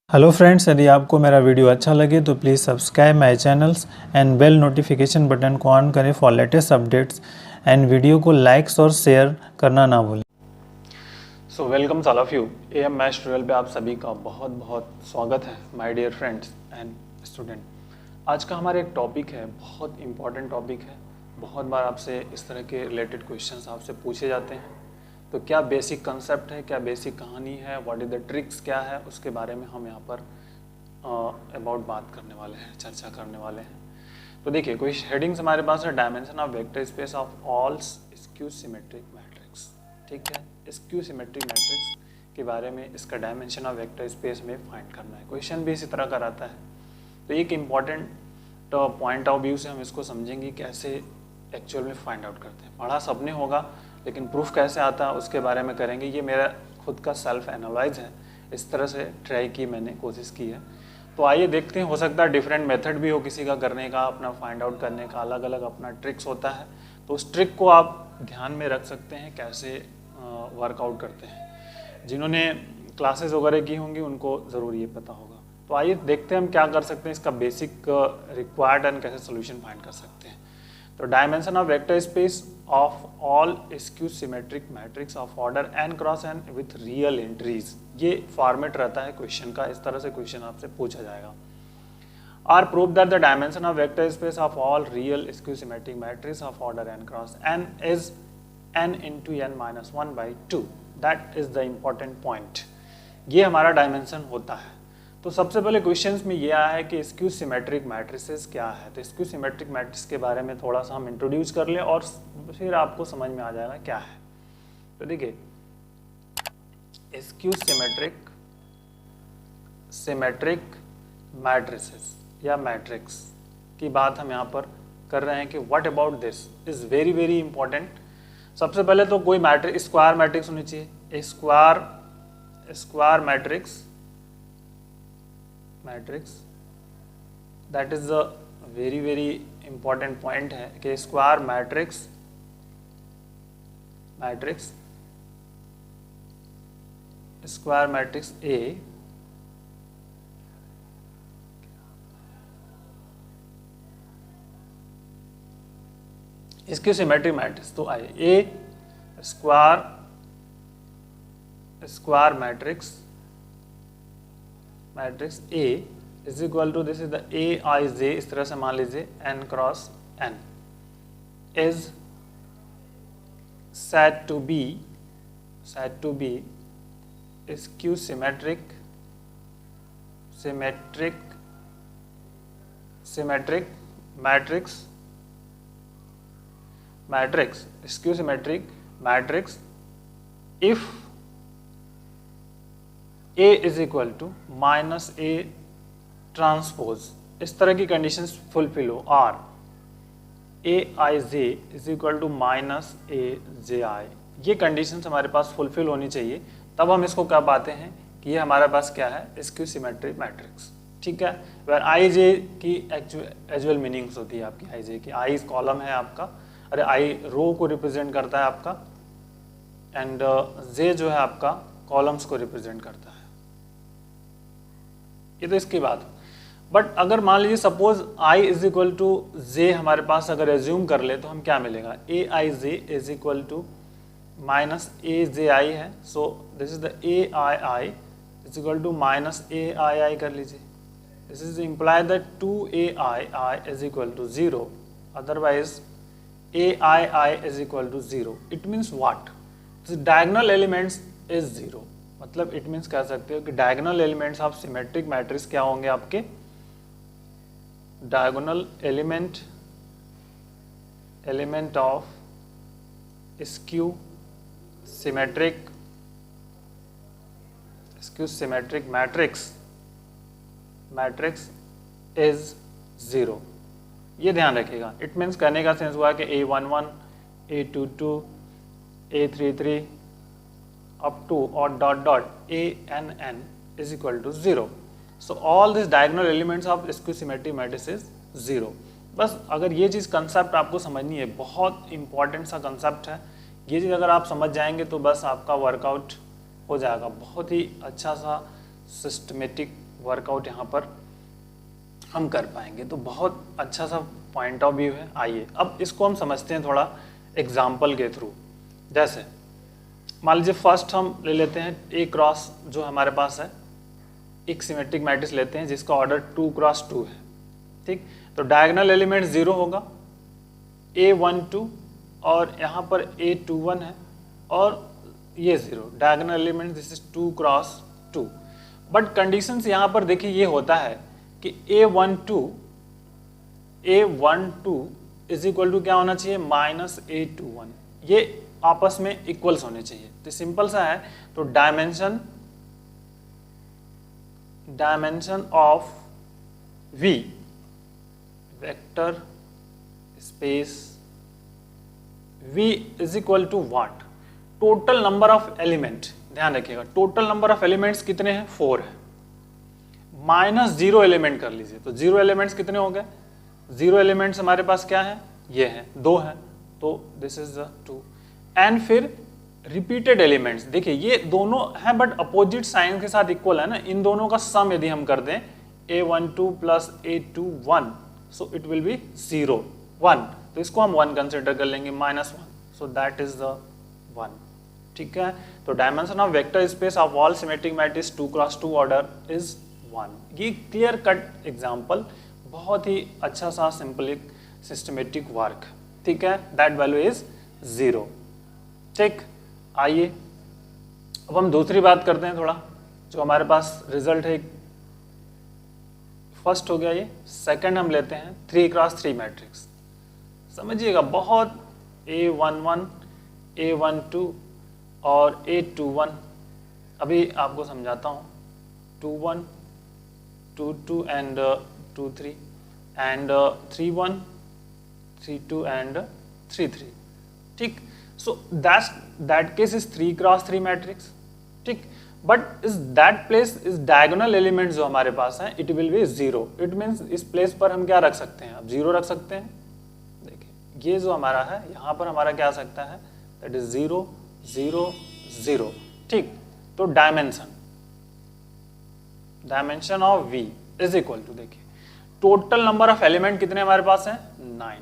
Hello friends, यदि आपको मेरा वीडियो अच्छा लगे तो please subscribe my channels and bell notification button को ऑन करें for latest updates and video को लाइक्स और शेयर करना ना भूलें। So welcome all of you. AM maths tutorial पे आप सभी का बहुत बहुत स्वागत है my dear friends and student. आज का हमारा एक टॉपिक है, बहुत इंपॉर्टेंट टॉपिक है। बहुत बार आपसे इस तरह के रिलेटेड क्वेश्चंस आपसे पूछे जाते हैं। तो क्या बेसिक कंसेप्ट है, क्या बेसिक कहानी है, व्हाट इज द ट्रिक्स क्या है, उसके बारे में हम यहाँ पर अबाउट बात करने वाले हैं, चर्चा करने वाले हैं। तो देखिए, कोई हेडिंग्स हमारे पास है, dimension of vector space of all skew symmetric matrix. ठीक है, स्क्यू सिमेट्रिक मैट्रिक्स के बारे में, इसका डायमेंशन ऑफ वेक्टर स्पेस में फाइंड करना है। क्वेश्चन भी इसी तरह का रहता है। तो एक इम्पॉर्टेंट पॉइंट ऑफ व्यू से हम इसको समझेंगे कैसे एक्चुअल में फाइंड आउट करते हैं। पढ़ा सबने होगा, लेकिन प्रूफ कैसे आता है उसके बारे में करेंगे। ये मेरा खुद का सेल्फ एनालाइज है, इस तरह से ट्राई की मैंने, कोशिश की है। तो आइए देखते हैं, हो सकता है डिफरेंट मेथड भी हो किसी का करने का, अपना फाइंड आउट करने का अलग अलग अपना ट्रिक्स होता है। तो उस ट्रिक को आप ध्यान में रख सकते हैं कैसे वर्कआउट करते हैं। जिन्होंने क्लासेस वगैरह की होंगी उनको ज़रूर ये पता होगा। तो आइए देखते हैं हम क्या कर सकते हैं, इसका बेसिक रिक्वायर्ड एंड कैसे सोल्यूशन फाइंड कर सकते हैं। तो dimension of vector space of all skew symmetric matrix of order n cross n with real entries, ये फॉर्मेट रहता है क्वेश्चन का। इस तरह से क्वेश्चन आपसे पूछा जाएगा। Or prove that the dimension of vector space of all real skew symmetric matrix of order n cross n is n into n minus 1/2। That is the important point. ये हमारा dimension होता है। तो सबसे पहले क्वेश्चंस में ये आया है कि स्क्यू सिमेट्रिक मैट्रिसेस क्या है। तो स्क्यू सिमेट्रिक मैट्रिक्स के बारे में थोड़ा सा हम इंट्रोड्यूस कर लें और फिर आपको समझ में आ जाएगा क्या है। तो देखिए, स्क्यू सिमेट्रिक मैट्रिसेस या मैट्रिक्स की बात हम यहाँ पर कर रहे हैं कि what about this is very very important. सबसे पहले तो कोई मैट्रिक्स स्क्वायर मैट्रिक्स होनी चाहिए। Square matrix that is a very very important point है कि square matrix a skew symmetric matrix. तो आइए, a square matrix A is equal to, this is the Aij, इस तरह से मान लीजिए n cross n is said to be skew symmetric matrix skew symmetric matrix if A is equal to minus A transpose, इस तरह की conditions fulfil हो। Or Aij is equal to minus Aj, ये कंडीशंस हमारे पास fulfil होनी चाहिए, तब हम इसको कह पाते हैं कि ये हमारे पास क्या है, स्क्यू सिमेट्रिक मैट्रिक्स। ठीक है, वेर Ij की एक्चुअल मीनिंग्स होती है आपकी Ij की। I कॉलम है आपका, अरे I रो को रिप्रेजेंट करता है आपका, एंड J जो है आपका कॉलम्स को रिप्रेजेंट करता है। ये तो इसकी बात। बट अगर मान लीजिए suppose I is equal to J हमारे पास अगर एज्यूम कर ले तो हम क्या मिलेगा, Aij is equal to minus Aj है। So this is the Aii is equal to minus Aii कर लीजिए। This is imply that 2Aii is equal to 0, otherwise Aii is equal to 0। It means what, diagonal elements is 0। मतलब it means कह सकते हो कि diagonal elements of symmetric matrix क्या होंगे आपके, diagonal element of skew symmetric matrix is 0। ये ध्यान रखिएगा। इट मीन्स कहने का सेंस हुआ कि A11 A22 A33 up to or dot ANN is equal to 0. So all these diagonal elements of skew symmetric matrix is 0. बस अगर ये चीज़ कंसेप्ट आपको समझनी है, बहुत इंपॉर्टेंट सा कंसेप्ट है। ये चीज़ अगर आप समझ जाएंगे तो बस आपका वर्कआउट हो जाएगा। बहुत ही अच्छा सा सिस्टमेटिक वर्कआउट यहाँ पर हम कर पाएंगे। तो बहुत अच्छा सा पॉइंट ऑफ व्यू है। आइए अब इसको हम समझते हैं थोड़ा एग्जाम्पल के थ्रू। जैसे मान लीजिए फर्स्ट हम ले लेते हैं ए क्रॉस जो हमारे पास है, एक सिमेट्रिक मैट्रिक्स लेते हैं जिसका ऑर्डर 2 क्रॉस 2 है। ठीक, तो डायगोनल एलिमेंट 0 होगा, A12 और यहाँ पर A21 है और ये 0, diagonal element this is 2 cross 2। But conditions यहाँ पर देखिए ये होता है कि A12 इज इक्वल टू क्या होना चाहिए, माइनस A21, ये आपस में इक्वल्स होने चाहिए। तो सिंपल सा है। तो dimension of V vector space V is equal to what, total number of element. ध्यान रखिएगा टोटल नंबर ऑफ एलिमेंट्स कितने हैं, 4 है, माइनस 0 एलिमेंट कर लीजिए। तो 0 एलिमेंट्स कितने हो गए, 0 एलिमेंट्स हमारे पास क्या है, ये है 2 है, तो दिस इज द 2। एंड फिर रिपीटेड एलिमेंट्स, देखिए ये दोनों हैं बट अपोजिट साइन के साथ इक्वल है ना, इन दोनों का सम यदि हम कर दें A12 plus A21 so it will be 0 1, तो इसको हम 1 कंसिडर कर लेंगे, -1, सो दैट इज द 1। ठीक है, तो dimension of vector space of all symmetric matrix 2 cross 2 order is 1। ये क्लियर कट एग्जाम्पल, बहुत ही अच्छा सा सिंपल सिस्टमेटिक वर्क। ठीक है, दैट वैल्यू इज 0। ठीक, आइए अब हम दूसरी बात करते हैं थोड़ा, जो हमारे पास रिजल्ट है। फर्स्ट हो गया ये, सेकंड हम लेते हैं 3 क्रॉस 3 मैट्रिक्स। समझिएगा बहुत A11, A12 और A21, अभी आपको समझाता हूँ, 21, 22 एंड 23 एंड 31, 32 एंड 33। ठीक, so that case is 3 cross 3 matrix। ठीक, but is that place is diagonal element जो हमारे पास है it will be 0। it means इस प्लेस पर हम क्या रख सकते हैं, अब 0 रख सकते हैं। देखिए ये जो हमारा है यहाँ पर हमारा क्या आ सकता है, that is 0 0 0। ठीक, तो dimension of V is equal to, देखिए टोटल नंबर ऑफ एलिमेंट कितने हमारे पास है, 9।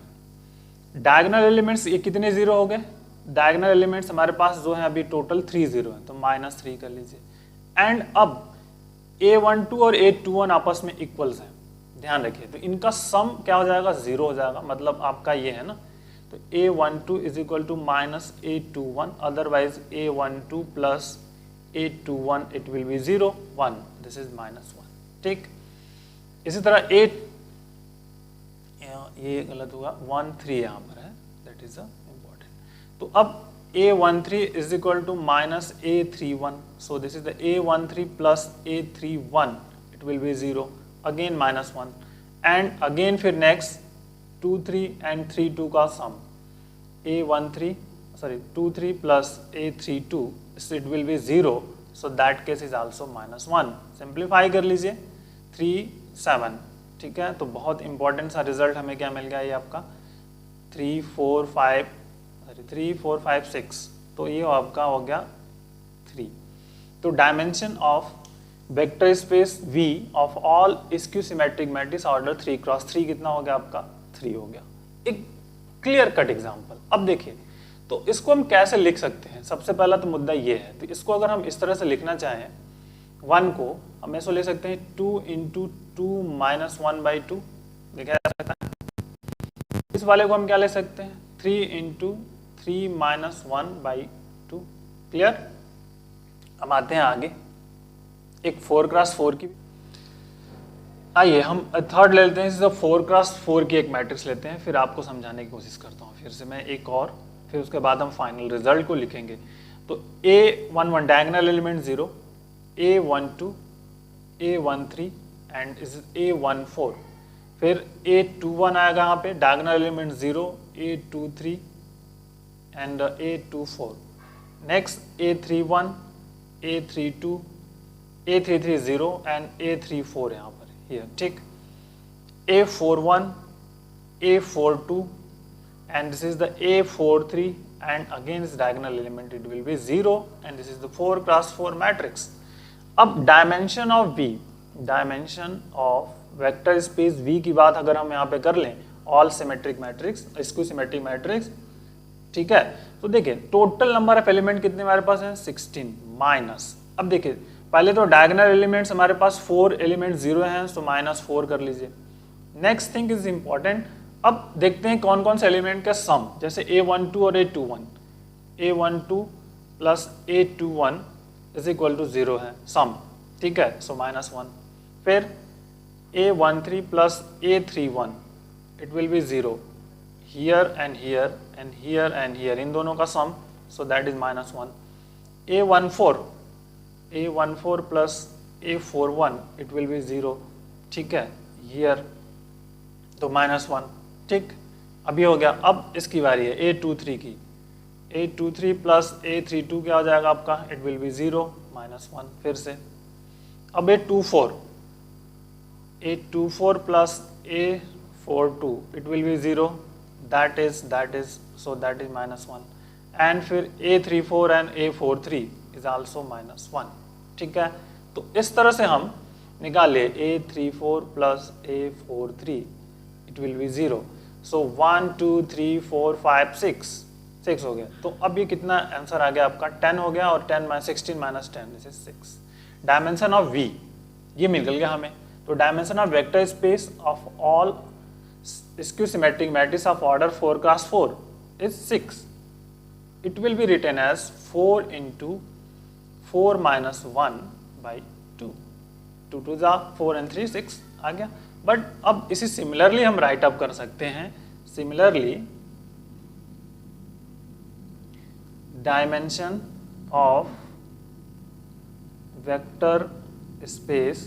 डायगोनल एलिमेंट्स ये कितने 0 हो गए, डायगोनल एलिमेंट्स हमारे पास जो है अभी टोटल 3 0 है, तो -3 कर लीजिए। एंड अब A12 और A21 आपस में इक्वल्स हैं, ध्यान रखिए, तो इनका सम क्या हो जाएगा, 0 हो जाएगा, मतलब आपका ये है ना। तो A12 is equal to -A21, otherwise A12 plus A21 it will be 0 1, this is -1। ठीक, इसी तरह ये गलत होगा, 1 3 यहाँ पर है, दैट इज इम्पोर्टेंट। तो अब A13 is equal to -A31, so this is the A13 plus A31, it will be 0, again -1। And again फिर नेक्स्ट 2 3 एंड 3 2 का sum, A13 2 3 plus A32, it will be 0, so that case is also -1। Simplify कर लीजिए, 3 7। ठीक है, तो बहुत important सा result हमें क्या मिल गया, ये आपका 3 4 5 6, तो ये आपका हो गया 3। तो dimension of vector space V of all skew symmetric matrix order 3 cross 3 कितना हो गया आपका, 3 हो गया। एक क्लियर कट एग्जांपल। अब देखिए तो इसको हम कैसे लिख सकते हैं, सबसे पहला तो मुद्दा ये है, तो इसको अगर हम इस तरह से लिखना चाहें 1 को हम ऐसे ले सकते हैं 2 × 2 - 1/2, देखा जा सकता है। इस वाले को हम क्या ले सकते हैं, 3 × 3 - 1/2। क्लियर, अब आते हैं आगे एक 4 क्रॉस 4 की। आइए हम थर्ड ले लेते हैं, 4 क्रॉस 4 की एक मैट्रिक्स लेते हैं, फिर आपको समझाने की कोशिश करता हूँ फिर से मैं एक और, फिर उसके बाद हम फाइनल रिजल्ट को लिखेंगे। तो A11 diagonal element 0, A12 A13 and A14, फिर A21 आएगा यहाँ पे, diagonal element 0, A23 and A24, next A31 A32 A33 0 and A34 यहाँ पर here। ठीक, A41 A42 and this is the A43 and again this diagonal element it will be 0 and this is the 4 × 4 matrix। अब dimension of V dimension of vector space V की बात अगर हम यहाँ पे कर लें, all symmetric matrix, skew symmetric matrix, ठीक है। तो देखिए टोटल नंबर ऑफ एलिमेंट कितने हमारे पास हैं 16 माइनस, अब देखिए पहले तो डायगोनल एलिमेंट्स हमारे पास 4 एलिमेंट 0 हैं, सो -4 कर लीजिए। नेक्स्ट थिंग इज इंपॉर्टेंट, अब देखते हैं कौन कौन से एलिमेंट का सम, जैसे A12 और A21, A12 plus A21 is equal to 0 है सम, ठीक है, सो -1। फिर A13 plus A31 it will be 0 here and here and here and here, इन दोनों का sum, so that is -1। A14 plus A41 it will be 0, ठीक है, हियर, तो -1, ठीक। अभी हो गया, अब इसकी बारी है A23 की, A23 प्लस A32 क्या हो जाएगा आपका, इट विल बी 0 -1 फिर से। अब A24 plus A42 it will be 0, that is so that is -1, and फिर A34 and A43 is also -1, ठीक है। तो इस तरह से हम निकाले A34 plus A43 it will be 0, सो 1 2 3 4 5 6 हो गया। तो अब ये कितना आंसर आ गया आपका 10 हो गया, और 16 minus 10 this is 6। Dimension of V ये मिल गया हमें। तो dimension of vector space of all skew symmetric matrix of order 4 × 4 is 6। It will be written as 4 × 4 - 1/2, 2 2 4 and 3 6 आ गया। बट अब इसे सिमिलरली हम राइट अप कर सकते हैं, similarly dimension of vector space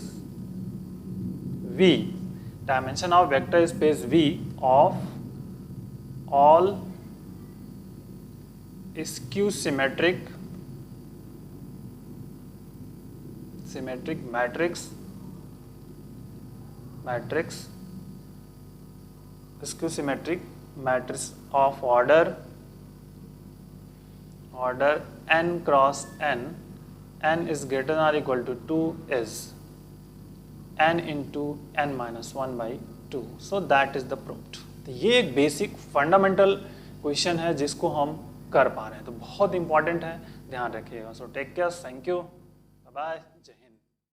V, dimension of vector space V of all skew symmetric matrix skew symmetric matrix of order n cross n is greater than or equal to 2 is n into n minus 1/2, so that is the proved। तो ये एक basic fundamental question है जिसको हम कर पा रहे हैं, तो बहुत इंपॉर्टेंट है, ध्यान रखिएगा। So take care, thank you, bye bye, जय हिंद।